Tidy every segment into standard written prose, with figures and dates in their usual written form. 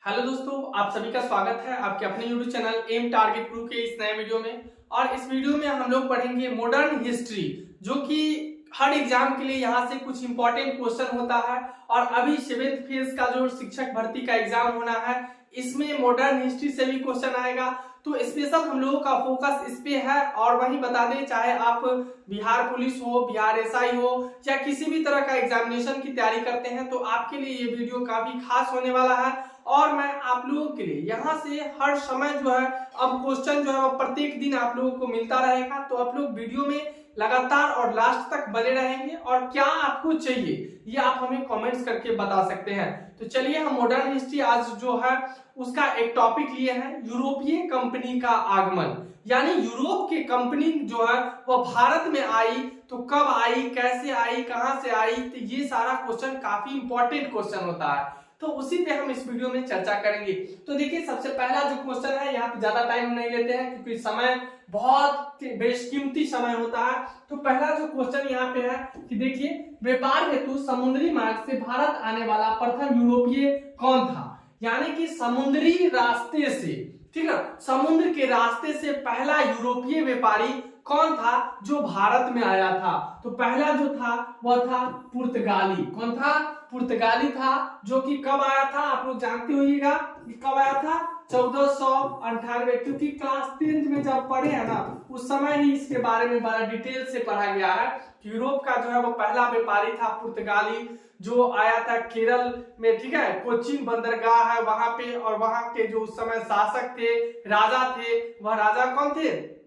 Hello दोस्तों, आप सभी का स्वागत है आपके अपने YouTube channel M target group के इस नए वीडियो में। और इस वीडियो में हम लोग पढ़ेंगे मॉडर्न हिस्ट्री, जो कि हर एग्जाम के लिए यहाँ से कुछ इंपॉर्टेंट क्वेश्चन होता है। और अभी 7th फेज का जो शिक्षक भर्ती का एग्जाम होना है, इसमें मॉडर्न हिस्ट्री से भी क्वेश्चन आएगा। तो स्पेशल हम लोगों का फोकस इस पे है। और वही बता दें, चाहे आप बिहार पुलिस हो, बिहार एसआई हो, या किसी भी तरह का एग्जामिनेशन की तैयारी करते हैं, तो आपके लिए ये वीडियो काफी खास होने वाला है। और मैं आप लोगों के लिए यहाँ से हर समय जो है, अब क्वेश्चन जो है वो प्रत्येक दिन आप लोगों को मिलता रहेगा। तो आप लोग वीडियो में लगातार और लास्ट तक बने रहेंगे। और क्या आपको चाहिए ये आप हमें कमेंट्स करके बता सकते हैं। तो चलिए, हम मॉडर्न हिस्ट्री आज जो है उसका एक टॉपिक लिए हैं, यूरोपीय कंपनी का आगमन। यानी यूरोप की कंपनी जो है वह भारत में आई, तो कब आई, कैसे आई, कहां से आई, तो ये सारा क्वेश्चन काफी इंपॉर्टेंट क्वेश्चन होता है। तो उसी पे हम इस वीडियो में चर्चा करेंगे। तो देखिए, सबसे पहला जो क्वेश्चन है, यहाँ पे ज्यादा टाइम नहीं लेते हैं क्योंकि समय बहुत बेशकीमती समय होता है। तो पहला जो क्वेश्चन यहाँ पे है कि देखिए, व्यापार हेतु समुद्री मार्ग से भारत आने वाला प्रथम यूरोपीय कौन था। यानी कि समुद्री रास्ते से, ठीक है, समुद्र के रास्ते से पहला यूरोपीय व्यापारी कौन था जो भारत में आया था। तो पहला जो था वह था पुर्तगाली। कौन था? पुर्तगाली था, जो कि कब आया था आप लोग जानते होइएगा कि कब आया था, 1498। क्योंकि क्लास 10th में जब पढ़े हैं ना, उस समय ही इसके बारे में बड़ा डिटेल से पढ़ा गया है। यूरोप का जो है वो पहला व्यापारी था पुर्तगाली, जो आया था केरल में, ठीक है, कोचीन बंदरगाह है वहां पे। और वहां के जो उस समय शासक थे, राजा थे, वह राजा कौन थे?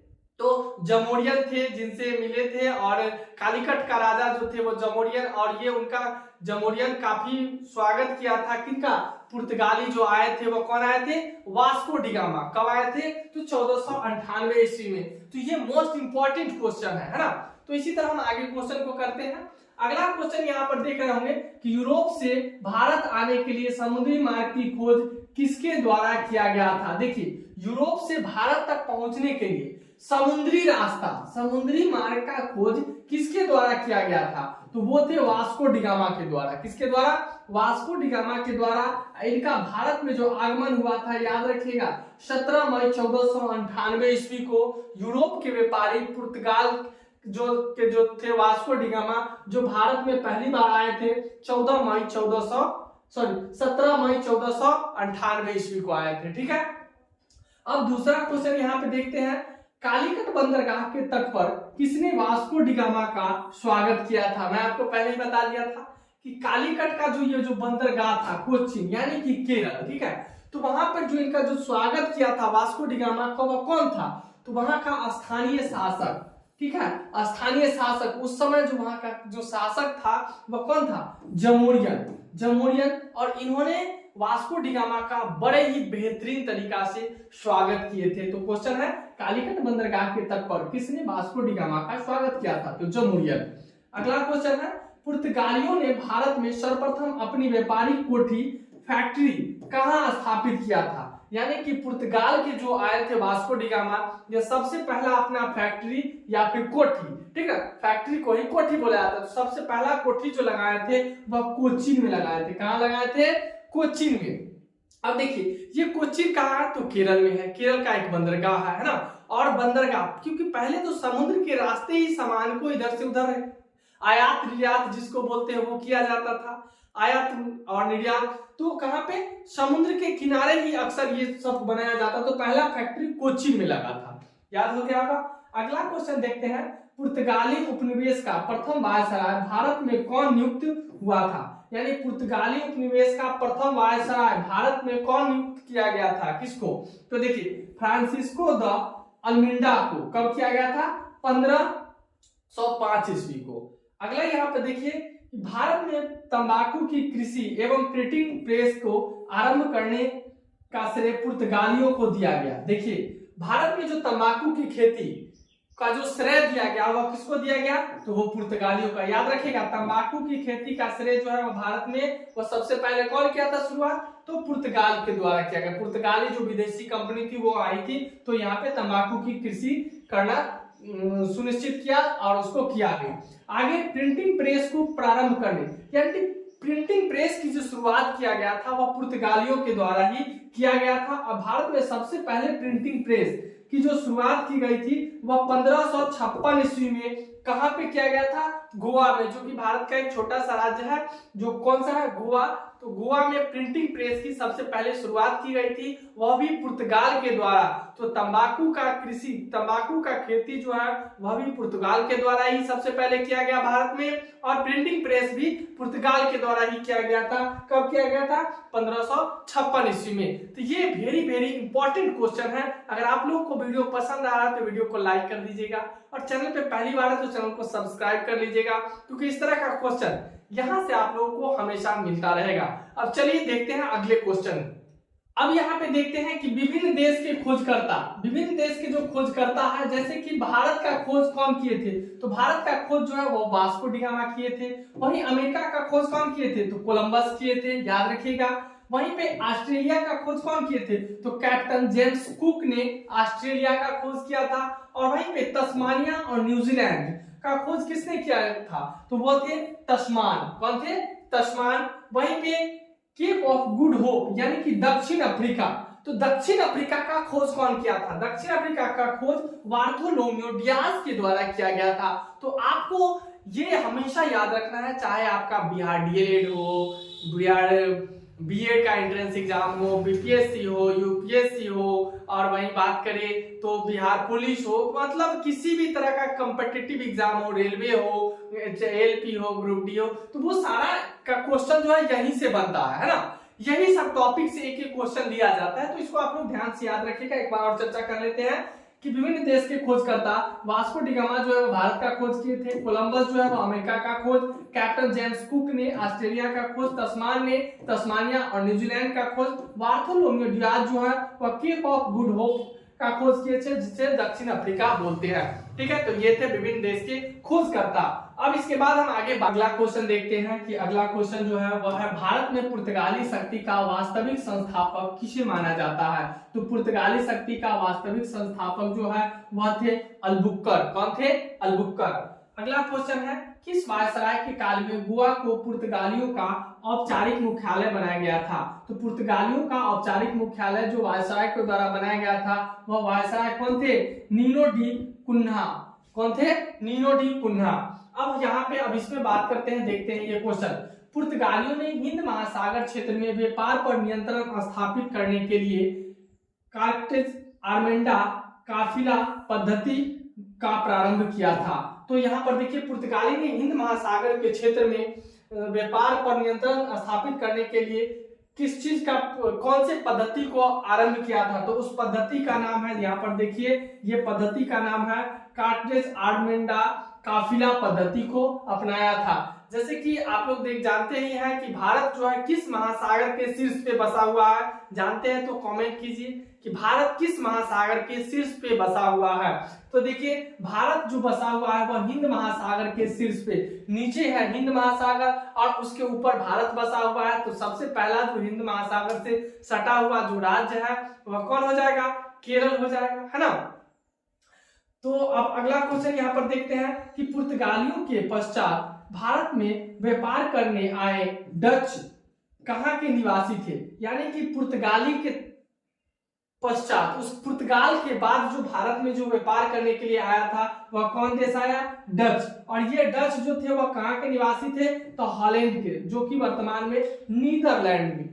तो जमोरियन थे, जिनसे मिले थे। और कालीकट का राजा जो थे वो जमोरियन, और ये उनका जमोरियन काफी स्वागत किया था। किनका? पुर्तगाली जो आए थे वो कौन आए थे? Vasco da Gama. कब आए थे? तो 1498 ईस्वी में। तो ये मोस्ट इंपॉर्टेंट क्वेश्चन है ना। तो इसी तरह हम आगे क्वेश्चन को करते हैं। अगला क्वेश्चन यहाँ पर देख रहे होंगे कि यूरोप से भारत आने के लिए समुद्री मार्ग की खोज किसके द्वारा किया गया था। देखिए, यूरोप से भारत तक पहुंचने के लिए समुद्री रास्ता, समुद्री मार्ग का खोज किसके द्वारा किया गया था? तो वो थे वास्को डिगामा के द्वारा। किसके द्वारा? वास्को डिगामा के द्वारा। इनका भारत में जो आगमन हुआ था, याद रखिएगा, 17 मई 1498 ईस्वी को यूरोप के व्यापारी पुर्तगाल जो थे वास्को डिगामा, जो भारत में पहली बार आए थे 17 मई 1498 ईस्वी को आए थे। ठीक है, अब दूसरा क्वेश्चन यहाँ पे देखते हैं। कालीकट बंदरगाह के तट पर किसने वास्को डिगामा का स्वागत किया था? मैं आपको पहले ही बता दिया था कि कालीकट का जो बंदरगाह था कोचीन, यानी कि केरल, ठीक है, तो वहां पर जो इनका जो स्वागत किया था वास्को डिगामा का, वह कौन था? तो वहां का स्थानीय शासक, ठीक है, स्थानीय शासक, उस समय जो वहां का जो शासक था वह कौन था? जमोरियन। और इन्होंने वास्को डिगामा का बड़े ही बेहतरीन तरीका से स्वागत किए थे। तो क्वेश्चन है, कालीकट बंदरगाह के तट पर किसने वास्को डिगामा का स्वागत किया था? तो जमोरियन। अगला क्वेश्चन है, पुर्तगालियों ने भारत में सर्वप्रथम अपनी व्यापारिक कोठी फैक्ट्री कहां स्थापित किया था? यानी कि पुर्तगाल के जो आए थे वास्को डिगामा, ये सबसे पहला अपना फैक्ट्री या फिर कोठी, ठीक है, फैक्ट्री को ही कोठी बोला जाता है। तो सबसे पहला कोठी जो लगाए थे वह कोचीन में लगाए थे। कहां लगाए थे? कोचीन में। अब देखिए, ये कोचीन कहाँ है? तो केरल में है। केरल का एक बंदरगाह है ना। और बंदरगाह, क्योंकि पहले तो समुद्र के रास्ते ही सामान को इधर से उधर आयात निर्यात जिसको बोलते हैं वो किया जाता था। आयात और निर्यात तो कहाँ पे? समुद्र के किनारे ही अक्सर ये सब बनाया जाता। तो पहला फैक्ट्री कोचीन में लगा था। याद हो गया होगा। अगला क्वेश्चन देखते हैं, पुर्तगाली उपनिवेश का प्रथम वायसराय भारत में कौन नियुक्त हुआ था? यानी पुर्तगाली उपनिवेश का प्रथम वायसराय भारत में कौन नियुक्त किया गया था? किसको? तो देखिए, फ्रांसिस्को द अल्मिंडा को कब किया गया था? 1505 ईस्वी को। अगला यहाँ पे देखिए, भारत में तंबाकू की कृषि एवं प्रिंटिंग प्रेस को आरंभ करने का श्रेय पुर्तगालियों को दिया गया। देखिए, भारत में जो तंबाकू की खेती का जो श्रेय दिया गया वह किसको दिया गया? तो वो पुर्तगालियों का। याद रखिएगा, तंबाकू की खेती का श्रेय जो है वो भारत में वो सबसे पहले कौन किया था शुरुआत? तो पुर्तगाल के द्वारा किया गया। पुर्तगाली जो विदेशी कंपनी थी वो आई थी, तो यहाँ पे तंबाकू की कृषि करना सुनिश्चित किया और उसको किया गया। आगे प्रिंटिंग प्रेस को प्रारंभ करने, यानी प्रिंटिंग प्रेस की जो शुरुआत किया गया था वह पुर्तगालियों के द्वारा ही किया गया था। और भारत में सबसे पहले प्रिंटिंग प्रेस की जो शुरुआत की गई थी वह 1556 ईस्वी में कहां पे किया गया था? गोवा में, जो कि भारत का एक छोटा सा राज्य है, जो कौन सा है? गोवा। तो गोवा में प्रिंटिंग प्रेस की सबसे पहले शुरुआत की गई थी, वह भी पुर्तगाल के द्वारा। तो तंबाकू का कृषि, तंबाकू का खेती जो है वह भी पुर्तगाल के द्वारा ही सबसे पहले किया गया भारत में। और प्रिंटिंग प्रेस भी पुर्तगाल के द्वारा ही किया गया था। कब किया गया था? 1556 ईस्वी में। तो ये वेरी वेरी इंपॉर्टेंट क्वेश्चन है। अगर आप लोगों को वीडियो पसंद आ रहा है तो वीडियो को लाइक कर दीजिएगा, और चैनल पे पहली बार है तो चैनल को सब्सक्राइब कर लीजिएगा, क्योंकि इस तरह का क्वेश्चन यहां से आप लोगों को हमेशा मिलता रहेगा। अब चलिए देखते हैं अगले क्वेश्चन। अब यहाँ पे देखते हैं कि विभिन्न देश के खोजकर्ता, विभिन्न देश के जो खोजकर्ता है, जैसे कि भारत का खोज कौन किए थे? तो भारत का खोज जो है वो वास्को डी गामा किए थे। वहीं अमेरिका का खोज कौन किए थे? तो कोलंबस किए थे, याद रखिएगा। वहीं पे ऑस्ट्रेलिया का खोज कौन किए थे? तो कैप्टन जेम्स कुक ने ऑस्ट्रेलिया का खोज किया था। और वहीं पे तस्मानिया और न्यूजीलैंड का खोज किसने किया था? तो वो थे तस्मान। कौन थे? तस्मान। वहीं पे केप ऑफ गुड होप यानी कि दक्षिण अफ्रीका, तो दक्षिण अफ्रीका का खोज कौन किया था? दक्षिण अफ्रीका का खोज बार्थोलोम्यू डियाज के द्वारा किया गया था। तो आपको ये हमेशा याद रखना है, चाहे आपका बिहार डीएलएड हो, बिहार बीएड का एंट्रेंस एग्जाम हो, बीपीएससी हो, यूपीएससी हो, और वहीं बात करें तो बिहार पुलिस हो, मतलब किसी भी तरह का कॉम्पिटिटिव एग्जाम हो, रेलवे हो, एलपी हो, ग्रुप डी हो, तो वो सारा का क्वेश्चन जो है यहीं से बनता है ना। यही सब टॉपिक से एक एक क्वेश्चन दिया जाता है, तो इसको आप लोग ध्यान से याद रखिएगा। एक बार और चर्चा कर लेते हैं कि विभिन्न देश के खोजकर्ता, वास्को डी गामा जो है वो भारत का खोज किए थे, कोलंबस जो है वो अमेरिका का खोज, कैप्टन जेम्स कुक ने ऑस्ट्रेलिया का खोज, तस्मान ने तस्मानिया और न्यूजीलैंड का खोज, बार्थोलोम्यू डियाज जो है वह केप ऑफ गुड होप का खोज किए थे, जिसे दक्षिण अफ्रीका बोलते हैं। ठीक है, तो ये थे विभिन्न देश के खोजकर्ता। अब इसके बाद हम आगे अगला क्वेश्चन देखते हैं कि अगला क्वेश्चन जो है वह है, भारत में पुर्तगाली शक्ति का वास्तविक संस्थापक किसे माना जाता है? तो पुर्तगाली शक्ति का वास्तविक संस्थापक जो है वह थे अल्बुक्कर। कौन थे? अल्बुक्कर। अगला क्वेश्चन है, किस वायसराय के काल में गोवा को पुर्तगालियों का औपचारिक मुख्यालय बनाया गया था? तो पुर्तगालियों का औपचारिक मुख्यालय जो वायसराय के द्वारा बनाया गया था वह वायसराय कौन थे? Nuno da Cunha. कौन थे? Nuno da Cunha. अब यहाँ पे अब इसमें बात करते हैं, देखते हैं ये क्वेश्चन। पुर्तगालियों ने हिंद महासागर क्षेत्र में व्यापार पर नियंत्रण स्थापित करने के लिए कार्टेज आर्मेंडा काफिला पद्धति का प्रारंभ किया था। तो यहाँ पर देखिए, पुर्तगाली ने हिंद महासागर के क्षेत्र में व्यापार पर नियंत्रण स्थापित करने के लिए किस चीज का, कौन से पद्धति को आरंभ किया था? तो उस पद्धति का नाम है, यहाँ पर देखिए, ये पद्धति का नाम है कार्टेज आर्मेंडा काफिला पद्धति को अपनाया था। जैसे कि आप लोग जानते ही हैं कि भारत जो है किस महासागर के शीर्ष पे बसा हुआ है? जानते हैं तो कमेंट कीजिए कि भारत किस महासागर के शीर्ष पे बसा हुआ है। तो देखिए, भारत जो बसा हुआ है वह हिंद महासागर के शीर्ष पे, नीचे है हिंद महासागर और उसके ऊपर भारत बसा हुआ है। तो सबसे पहला जो हिंद महासागर से सटा हुआ जो राज्य है वह कौन हो जाएगा? केरल हो जाएगा, है ना। तो अब अगला क्वेश्चन यहाँ पर देखते हैं कि पुर्तगालियों के पश्चात भारत में व्यापार करने आए डच कहाँ के निवासी थे? यानी कि पुर्तगाली के पश्चात, उस पुर्तगाल के बाद जो भारत में जो व्यापार करने के लिए आया था वह कौन देश आया? डच। और ये डच जो थे वह कहाँ के निवासी थे? तो हॉलैंड के, जो कि वर्तमान में नीदरलैंड में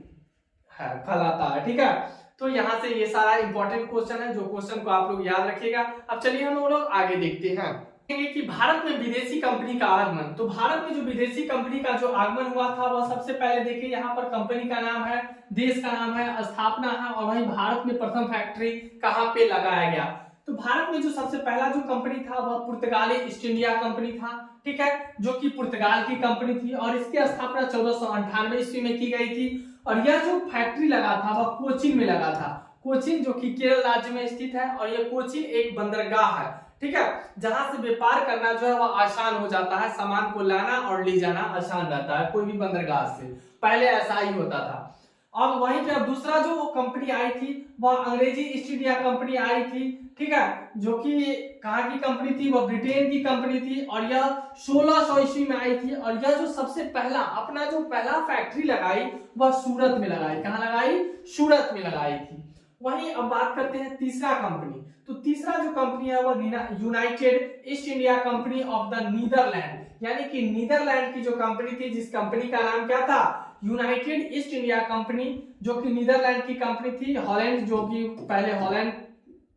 है, कहलाता है। ठीक है, तो यहाँ से ये सारा इंपॉर्टेंट क्वेश्चन है, जो क्वेश्चन को आप लोग याद रखिएगा। अब चलिए हम लोग आगे देखते हैं कि भारत में विदेशी कंपनी का आगमन। तो भारत में जो विदेशी कंपनी का जो आगमन हुआ था वह सबसे पहले देखिए, यहाँ पर कंपनी का नाम है, देश का नाम है, स्थापना है, और वहीं भारत में प्रथम फैक्ट्री कहाँ पे लगाया गया? तो भारत में जो सबसे पहला जो कंपनी था वह पुर्तगाली ईस्ट इंडिया कंपनी था। ठीक है, जो कि पुर्तगाल की कंपनी थी, और इसकी स्थापना 1498 ईस्वी में की गई थी। और यह जो फैक्ट्री लगा था वह कोचीन में लगा था। कोचीन जो कि केरल राज्य में स्थित है, और यह कोचीन एक बंदरगाह है। ठीक है, जहां से व्यापार करना जो है वह आसान हो जाता है, सामान को लाना और ले जाना आसान रहता है कोई भी बंदरगाह से, पहले ऐसा ही होता था। अब वहीं पे अब दूसरा जो कंपनी आई थी वह अंग्रेजी ईस्ट इंडिया कंपनी आई थी, ठीक है, जो कि कहाँ की कंपनी थी, वह ब्रिटेन की कंपनी थी और यह 1600 ईस्वी में आई थी। और यह जो सबसे पहला अपना जो पहला फैक्ट्री लगाई वह सूरत में लगाई। कहाँ लगाई? सूरत में लगाई थी। वहीं अब बात करते हैं तीसरा कंपनी। तो तीसरा जो कंपनी है वह United East India Company of the Netherland, यानी कि नीदरलैंड की जो कंपनी थी, जिस कंपनी का नाम क्या था? यूनाइटेड ईस्ट इंडिया कंपनी, जो कि नीदरलैंड की कंपनी थी। हॉलैंड, जो कि पहले हॉलैंड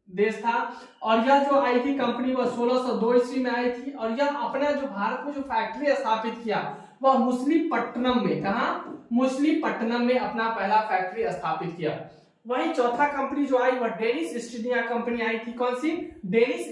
देश था। और यह जो आई थी कंपनी वह 1602 ईस्वी में आई थी। और यह अपना जो भारत में जो फैक्ट्री स्थापित किया वह मुसलीपट्टनम में, कहाँ? मुसलीपट्टनम में अपना पहला फैक्ट्री स्थापित किया। वही चौथा कंपनी जो आई वह डेनिश ईस्ट इंडिया कंपनी आई थी। कौन सी? डेनिश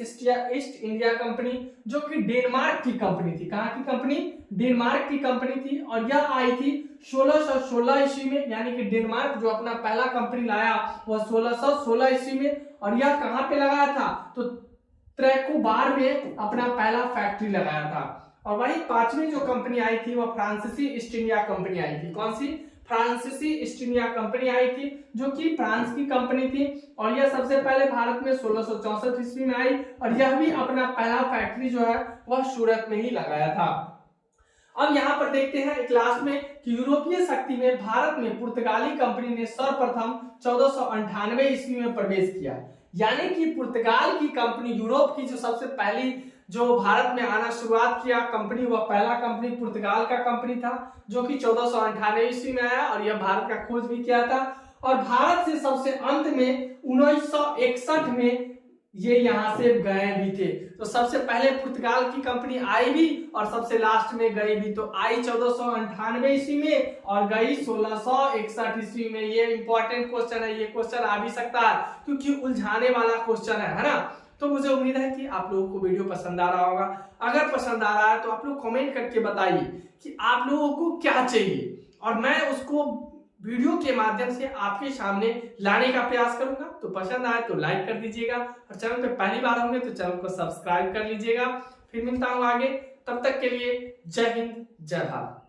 ईस्ट इंडिया कंपनी, जो कि डेनमार्क की कंपनी थी। कहाँ की कंपनी? डेनमार्क की कंपनी थी। और यह आई थी 1616 ईस्वी में, यानी कि डेनमार्क जो अपना पहला कंपनी लाया वह 1616 ईस्वी में। और यह कहाँ पे लगाया था? तो त्रैकोबार में अपना पहला फैक्ट्री लगाया था। और वही पांचवी जो कंपनी आई थी वह फ्रांसीसी ईस्ट इंडिया कंपनी आई थी। कौन सी? फ्रांसीसी ईस्ट इंडिया कंपनी आई थी, जो कि फ्रांस की कंपनी थी। और यह सबसे पहले भारत में 1664 ईस्वी में आई। और यह भी अपना पहला फैक्ट्री जो है वह सूरत में ही लगाया था। अब यहाँ पर देखते हैं एक लास्ट में कि यूरोपीय शक्ति में भारत में पुर्तगाली कंपनी ने सर्वप्रथम 1498 ईस्वी में प्रवेश किया। यानी कि पुर्तगाल की कंपनी, यूरोप की जो सबसे पहली जो भारत में आना शुरुआत किया कंपनी, वह पहला कंपनी पुर्तगाल का कंपनी था, जो कि 1498 ईस्वी में आया। और यह भारत का खोज भी किया था। और भारत से सबसे अंत में 1961 में ये यहाँ से गए भी थे। तो सबसे पहले पुर्तगाल की कंपनी आई भी और सबसे लास्ट में गई भी। तो आई 1498 ईस्वी में और गई 1661 ईस्वी में। ये इंपॉर्टेंट क्वेश्चन है, ये क्वेश्चन आ भी सकता है क्योंकि उलझाने वाला क्वेश्चन है ना। तो मुझे उम्मीद है कि आप लोगों को वीडियो पसंद आ रहा होगा। अगर पसंद आ रहा है तो आप लोग कमेंट करके बताइए कि आप लोगों को क्या चाहिए, और मैं उसको वीडियो के माध्यम से आपके सामने लाने का प्रयास करूंगा। तो पसंद आए तो लाइक कर दीजिएगा, और चैनल पे पहली बार होंगे तो चैनल को सब्सक्राइब कर लीजिएगा। फिर मिलता हूं आगे, तब तक के लिए जय हिंद, जय भारत।